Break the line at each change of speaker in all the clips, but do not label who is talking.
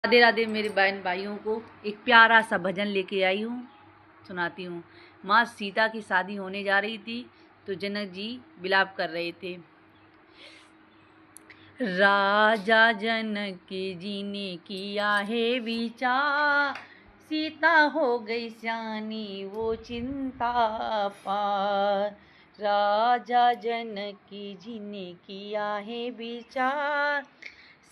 राधे राधे मेरे बहन भाइयों को एक प्यारा सा भजन लेके आई हूँ, सुनाती हूँ। माँ सीता की शादी होने जा रही थी तो जनक जी विलाप कर रहे थे। राजा जनक जी ने किया है विचार, सीता हो गई सियानी वो चिंता पार। राजा जनक जी ने किया है विचार,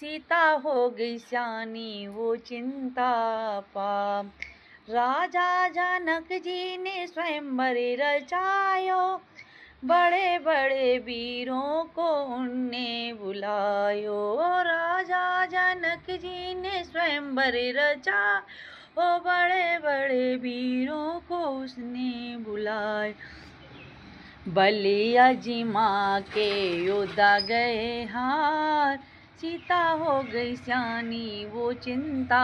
सीता हो गई सियानी वो चिंता पार। राजा जनक जी ने स्वयंवर रचायो, बड़े बड़े वीरों को उनने बुलायो। राजा जनक जी ने स्वयंवर रचा, ओ बड़े बड़े वीरों को उसने बुलाए। बलि अजिमा के योद्धा गए हार, सीता हो गई सियानी वो चिंता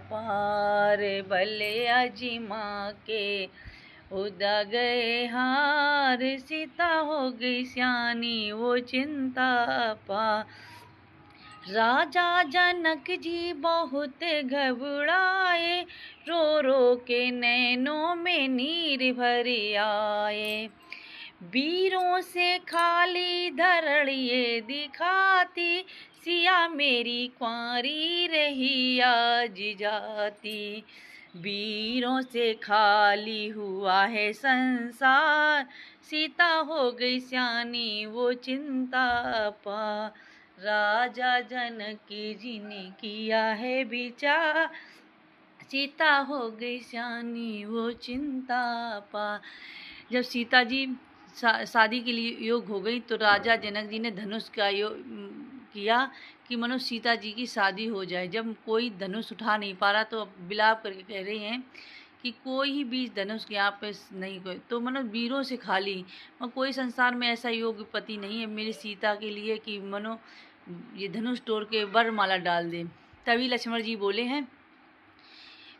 पार। बलि अजिमा के योद्धा गए हार, सीता हो गई सियानी वो चिंता पार। राजा जनक जी बहुत घबराए, रो रो के नैनों में नीर भर आए। वीरों से खाली धरड़िए दिखाती, सिया मेरी कुंवारी रही आज जाती। वीरों से खाली हुआ है संसार, सीता हो गई सियानी वो चिंता पार। राजा जनक जी ने किया है विचार, सीता हो गई सियानी वो चिंता पार। जब सीता जी शादी के लिए योग हो गई तो राजा जनक जी ने धनुष का योग किया कि मनो सीता जी की शादी हो जाए। जब कोई धनुष उठा नहीं पा रहा तो विलाप करके कह रहे हैं कि कोई ही बीच धनुष के यहाँ पे नहीं, कोई तो मनो वीरों से खाली, कोई संसार में ऐसा योग्य पति नहीं है मेरी सीता के लिए कि मनो ये धनुष तोड़ के वरमाला डाल दे। तभी लक्ष्मण जी बोले हैं,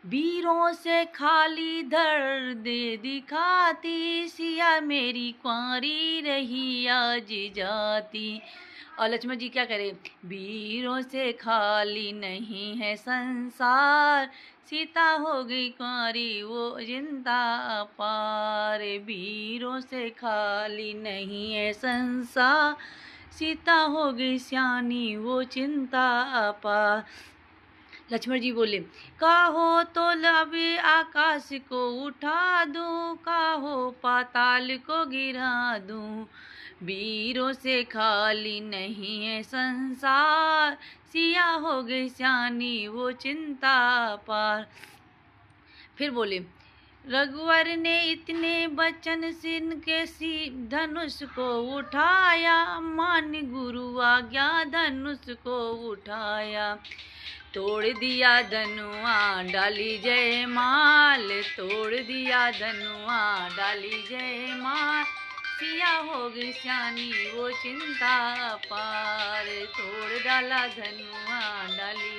वीरों से खाली धर दे दिखाती, सिया मेरी कुंवारी रही आज जाती। और लक्ष्मण जी क्या करे, वीरों से खाली नहीं है संसार, सीता हो गई कुंवारी वो चिंता पार। वीरों से खाली नहीं है संसार, सीता हो गई सियानी वो चिंता पार। लक्ष्मण जी बोले, काहो तो लबे आकाश को उठा दूं, काहो पाताल को गिरा दूं। वीरों से खाली नहीं है संसार, सिया हो गई सियानी वो चिंता पार। फिर बोले, रघुवर ने इतने बचन सिन के सी धनुष को उठाया, मान गुरु आज्ञा धनुष को उठाया। तोड़ दिया धनुआ डाली जय माल, तोड़ दिया धनुआ डाली जय माल, सिया हो गई सियानी वो चिंता पार। तोड़ डाला धनुआ डाली